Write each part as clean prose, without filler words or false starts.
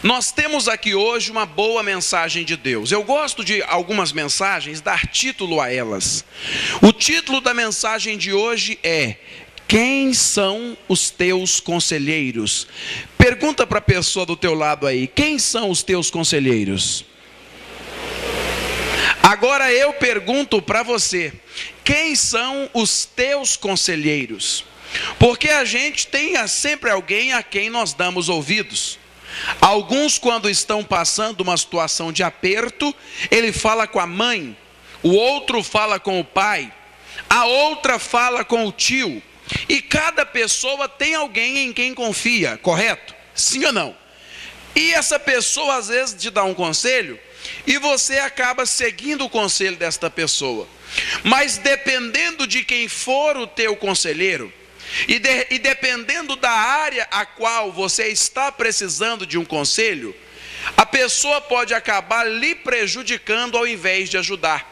Nós temos aqui hoje uma boa mensagem de Deus. Eu gosto de algumas mensagens dar título a elas. O título da mensagem de hoje é: quem são os teus conselheiros? Pergunta para a pessoa do teu lado aí: quem são os teus conselheiros? Agora eu pergunto para você: quem são os teus conselheiros? Porque a gente tem sempre alguém a quem nós damos ouvidos. Alguns, quando estão passando uma situação de aperto, ele fala com a mãe, o outro fala com o pai, a outra fala com o tio. E cada pessoa tem alguém em quem confia, correto? Sim ou não? E essa pessoa às vezes te dá um conselho e você acaba seguindo o conselho desta pessoa. Mas dependendo de quem for o teu conselheiro, e dependendo da área a qual você está precisando de um conselho, a pessoa pode acabar lhe prejudicando ao invés de ajudar.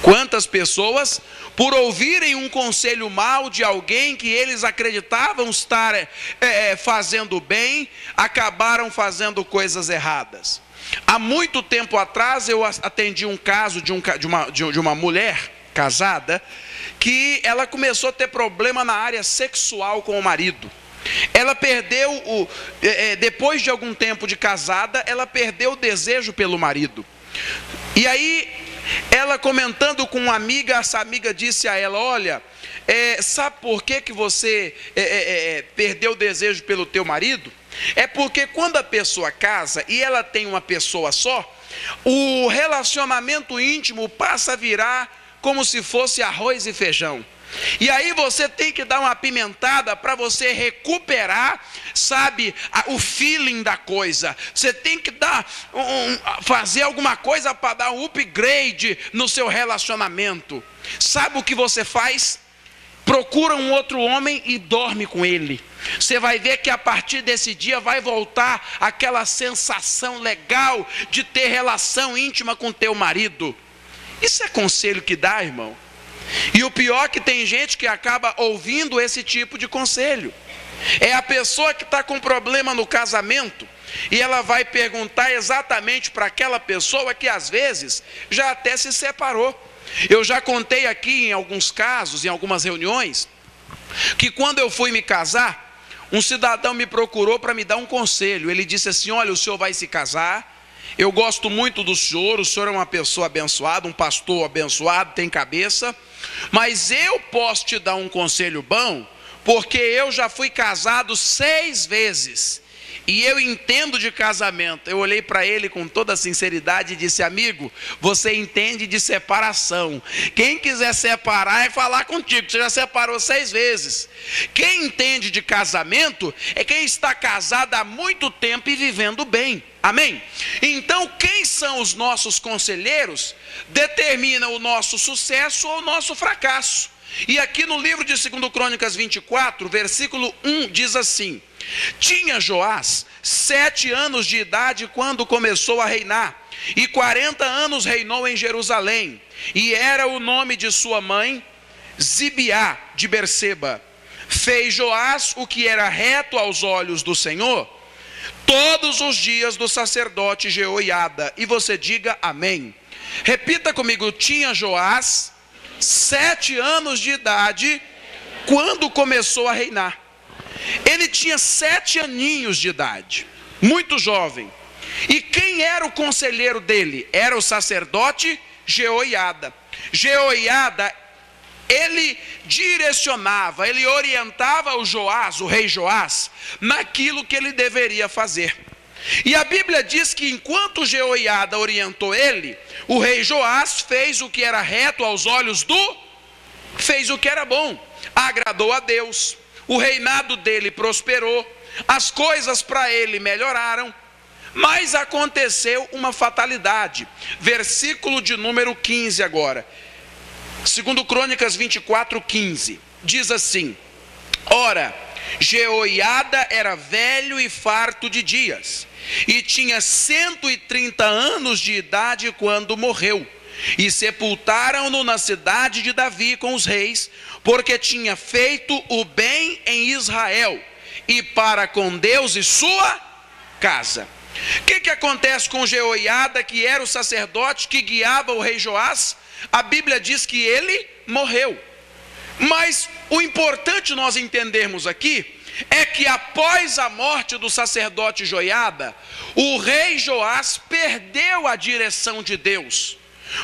Quantas pessoas, por ouvirem um conselho mau de alguém que eles acreditavam estar fazendo bem, acabaram fazendo coisas erradas. Há muito tempo atrás eu atendi um caso de uma mulher casada, que ela começou a ter problema na área sexual com o marido. Ela perdeu, depois de algum tempo de casada, ela perdeu o desejo pelo marido. E aí, ela comentando com uma amiga, essa amiga disse a ela: olha, sabe por que você perdeu o desejo pelo teu marido? É porque quando a pessoa casa e ela tem uma pessoa só, o relacionamento íntimo passa a virar como se fosse arroz e feijão. E aí você tem que dar uma apimentada para você recuperar, sabe, o feeling da coisa. Você tem que fazer alguma coisa para dar um upgrade no seu relacionamento. Sabe o que você faz? Procura um outro homem e dorme com ele. Você vai ver que a partir desse dia vai voltar aquela sensação legal de ter relação íntima com teu marido. Isso é conselho que dá, irmão. E o pior é que tem gente que acaba ouvindo esse tipo de conselho. É a pessoa que está com problema no casamento e ela vai perguntar exatamente para aquela pessoa que às vezes já até se separou. Eu já contei aqui em alguns casos, em algumas reuniões, que quando eu fui me casar, um cidadão me procurou para me dar um conselho. Ele disse assim: olha, o senhor vai se casar, eu gosto muito do senhor, o senhor é uma pessoa abençoada, um pastor abençoado, tem cabeça, mas eu posso te dar um conselho bom, porque eu já fui casado 6 vezes, e eu entendo de casamento. Eu olhei para ele com toda a sinceridade e disse: amigo, você entende de separação. Quem quiser separar é falar contigo, você já separou 6 vezes. Quem entende de casamento é quem está casado há muito tempo e vivendo bem. Amém? Então, quem são os nossos conselheiros determina o nosso sucesso ou o nosso fracasso. E aqui no livro de 2 Crônicas 24, versículo 1, diz assim: tinha Joás 7 anos de idade quando começou a reinar, e 40 anos reinou em Jerusalém, e era o nome de sua mãe Zibiá de Berseba. Fez Joás o que era reto aos olhos do Senhor todos os dias do sacerdote Jeoiada. E você diga amém. Repita comigo: tinha Joás 7 anos de idade quando começou a reinar. Ele tinha 7 aninhos de idade, muito jovem. E quem era o conselheiro dele? Era o sacerdote Jeoiada. Jeoiada, ele direcionava, ele orientava o rei Joás, naquilo que ele deveria fazer. E a Bíblia diz que enquanto Jeoiada orientou ele, o rei Joás fez o que era reto aos olhos fez o que era bom, agradou a Deus. O reinado dele prosperou, as coisas para ele melhoraram, mas aconteceu uma fatalidade. Versículo de número 15 agora. 2 Crônicas 24, 15. Diz assim: ora, Jeoiada era velho e farto de dias, e tinha 130 anos de idade quando morreu. E sepultaram-no na cidade de Davi com os reis, porque tinha feito o bem em Israel, e para com Deus e sua casa. O que acontece com Jeoiada, que era o sacerdote que guiava o rei Joás? A Bíblia diz que ele morreu. Mas o importante nós entendermos aqui é que após a morte do sacerdote Jeoiada, o rei Joás perdeu a direção de Deus,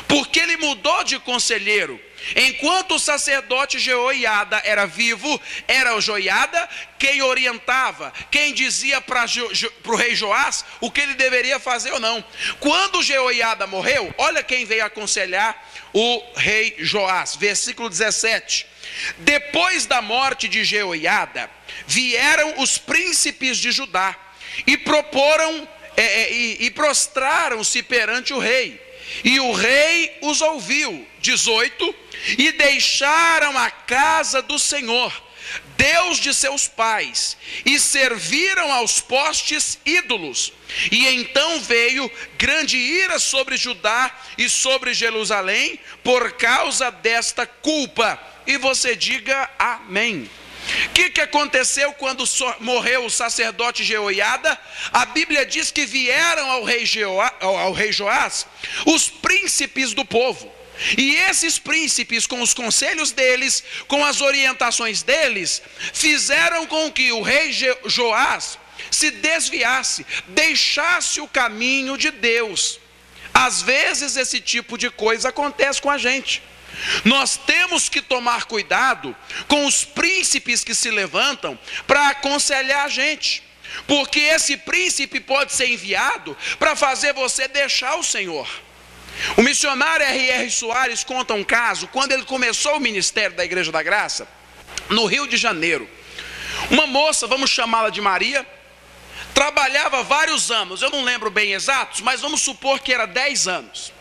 porque ele mudou de conselheiro. Enquanto o sacerdote Jeoiada era vivo, era o Jeoiada quem orientava, quem dizia para o rei Joás o que ele deveria fazer ou não. Quando Jeoiada morreu, olha quem veio aconselhar o rei Joás, versículo 17. Depois da morte de Jeoiada, vieram os príncipes de Judá e prostraram-se perante o rei. E o rei os ouviu, 18, e deixaram a casa do Senhor, Deus de seus pais, e serviram aos postes ídolos. E então veio grande ira sobre Judá e sobre Jerusalém, por causa desta culpa. E você diga amém. O que aconteceu quando morreu o sacerdote Jeoiada? A Bíblia diz que vieram ao rei Joás os príncipes do povo. E esses príncipes, com os conselhos deles, com as orientações deles, fizeram com que o rei Joás se desviasse, deixasse o caminho de Deus. Às vezes esse tipo de coisa acontece com a gente. Nós temos que tomar cuidado com os príncipes que se levantam para aconselhar a gente, porque esse príncipe pode ser enviado para fazer você deixar o Senhor. O missionário R.R. Soares conta um caso, quando ele começou o ministério da Igreja da Graça, no Rio de Janeiro. Uma moça, vamos chamá-la de Maria, trabalhava vários anos, eu não lembro bem exatos, mas vamos supor que era 10 anos.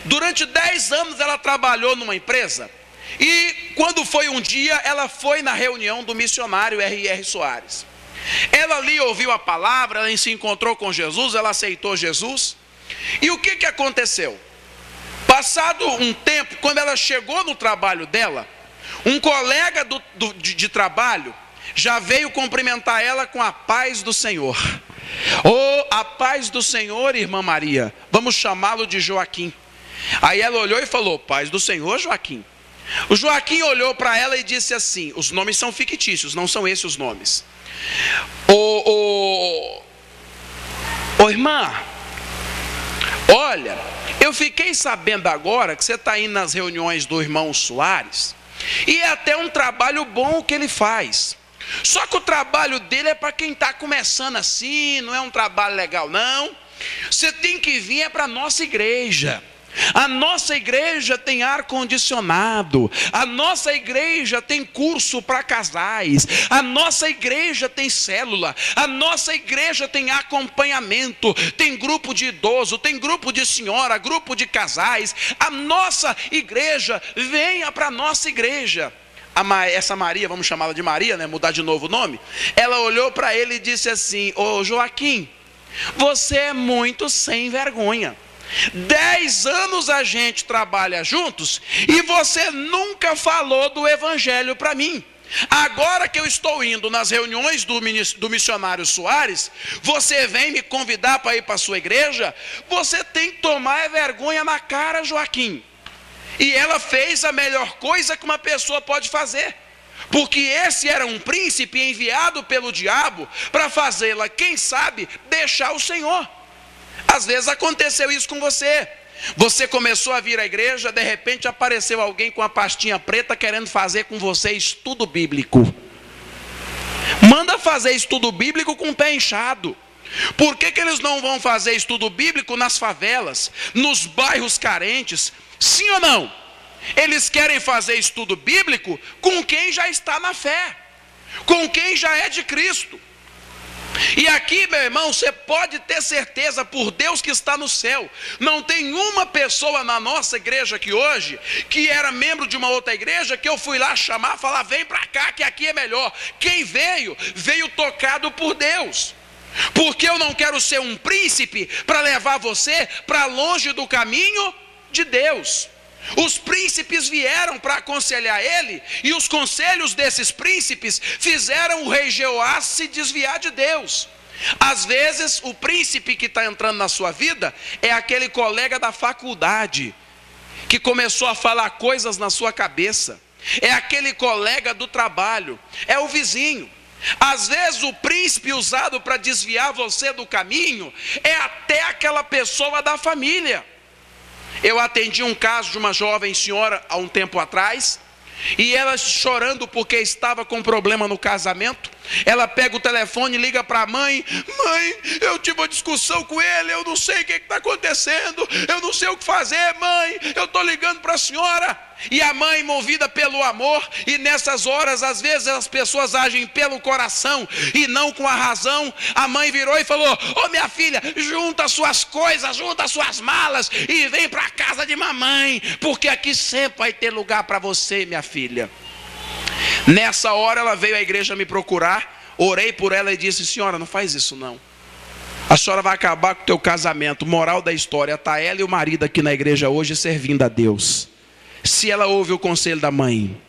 Durante 10 anos ela trabalhou numa empresa, e quando foi um dia, ela foi na reunião do missionário R.R. Soares. Ela ali ouviu a palavra, ela se encontrou com Jesus, ela aceitou Jesus. E o que aconteceu? Passado um tempo, quando ela chegou no trabalho dela, um colega de trabalho já veio cumprimentar ela com a paz do Senhor. A paz do Senhor, irmã Maria, vamos chamá-lo de Joaquim. Aí ela olhou e falou: paz do Senhor, Joaquim. O Joaquim olhou para ela e disse assim, os nomes são fictícios, não são esses os nomes. Irmã, olha, eu fiquei sabendo agora que você está indo nas reuniões do irmão Soares, e é até um trabalho bom que ele faz. Só que o trabalho dele é para quem está começando assim, não é um trabalho legal não. Você tem que vir para a nossa igreja. A nossa igreja tem ar-condicionado, a nossa igreja tem curso para casais, a nossa igreja tem célula, a nossa igreja tem acompanhamento, tem grupo de idoso, tem grupo de senhora, grupo de casais. A nossa igreja, venha para a nossa igreja. Essa Maria, vamos chamá-la de Maria, né? Mudar de novo o nome. Ela olhou para ele e disse assim: ô Joaquim, você é muito sem vergonha. 10 anos a gente trabalha juntos e você nunca falou do evangelho para mim. Agora que eu estou indo nas reuniões do missionário Soares, você vem me convidar para ir para a sua igreja? Você tem que tomar vergonha na cara, Joaquim. E ela fez a melhor coisa que uma pessoa pode fazer, porque esse era um príncipe enviado pelo diabo para fazê-la, quem sabe, deixar o Senhor. Às vezes aconteceu isso com você. Você começou a vir à igreja, de repente apareceu alguém com a pastinha preta querendo fazer com você estudo bíblico. Manda fazer estudo bíblico com o pé inchado. Por que eles não vão fazer estudo bíblico nas favelas, nos bairros carentes? Sim ou não? Eles querem fazer estudo bíblico com quem já está na fé, com quem já é de Cristo. E aqui, meu irmão, você pode ter certeza, por Deus que está no céu, não tem uma pessoa na nossa igreja aqui hoje, que era membro de uma outra igreja, que eu fui lá chamar, falar: vem para cá que aqui é melhor. Quem veio, veio tocado por Deus. Porque eu não quero ser um príncipe para levar você para longe do caminho de Deus. Os príncipes vieram para aconselhar ele, e os conselhos desses príncipes fizeram o rei Jeoás se desviar de Deus. Às vezes o príncipe que está entrando na sua vida é aquele colega da faculdade que começou a falar coisas na sua cabeça, é aquele colega do trabalho, é o vizinho. Às vezes o príncipe usado para desviar você do caminho é até aquela pessoa da família. Eu atendi um caso de uma jovem senhora há um tempo atrás, e ela chorando porque estava com problema no casamento. Ela pega o telefone e liga para a mãe: mãe, eu tive uma discussão com ele, eu não sei o que está acontecendo, eu não sei o que fazer, mãe, eu estou ligando para a senhora. E a mãe, movida pelo amor, e nessas horas às vezes as pessoas agem pelo coração e não com a razão, a mãe virou e falou: ô minha filha, junta suas coisas, junta suas malas e vem para a casa de mamãe, porque aqui sempre vai ter lugar para você, minha filha. Nessa hora ela veio à igreja me procurar, orei por ela e disse: senhora, não faz isso não, a senhora vai acabar com o teu casamento. Moral da história, está ela e o marido aqui na igreja hoje servindo a Deus, se ela ouve o conselho da mãe.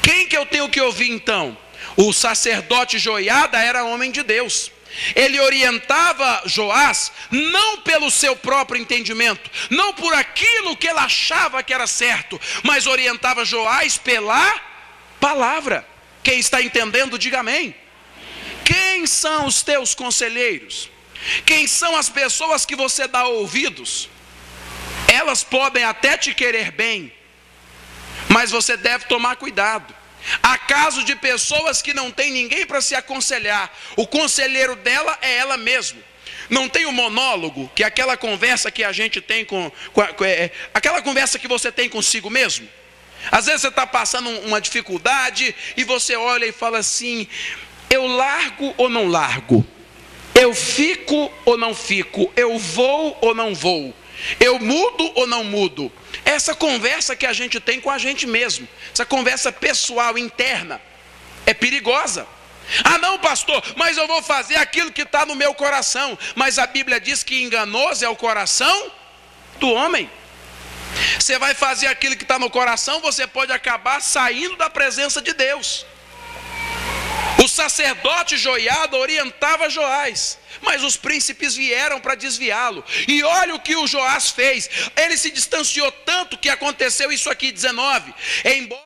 Quem que eu tenho que ouvir então? O sacerdote Joiada era homem de Deus. Ele orientava Joás não pelo seu próprio entendimento, não por aquilo que ele achava que era certo, mas orientava Joás pela palavra. Quem está entendendo, diga amém. Quem são os teus conselheiros? Quem são as pessoas que você dá ouvidos? Elas podem até te querer bem, mas você deve tomar cuidado. Há casos de pessoas que não tem ninguém para se aconselhar, o conselheiro dela é ela mesma. Não tem o monólogo, que é aquela conversa que a gente tem aquela conversa que você tem consigo mesmo. Às vezes você está passando uma dificuldade e você olha e fala assim: eu largo ou não largo? Eu fico ou não fico? Eu vou ou não vou? Eu mudo ou não mudo? Essa conversa que a gente tem com a gente mesmo, essa conversa pessoal, interna, é perigosa. Ah não, pastor, mas eu vou fazer aquilo que está no meu coração. Mas a Bíblia diz que enganoso é o coração do homem. Você vai fazer aquilo que está no coração, você pode acabar saindo da presença de Deus. O sacerdote Joiada orientava Joás, mas os príncipes vieram para desviá-lo. E olha o que o Joás fez. Ele se distanciou tanto que aconteceu isso aqui, 19. Embora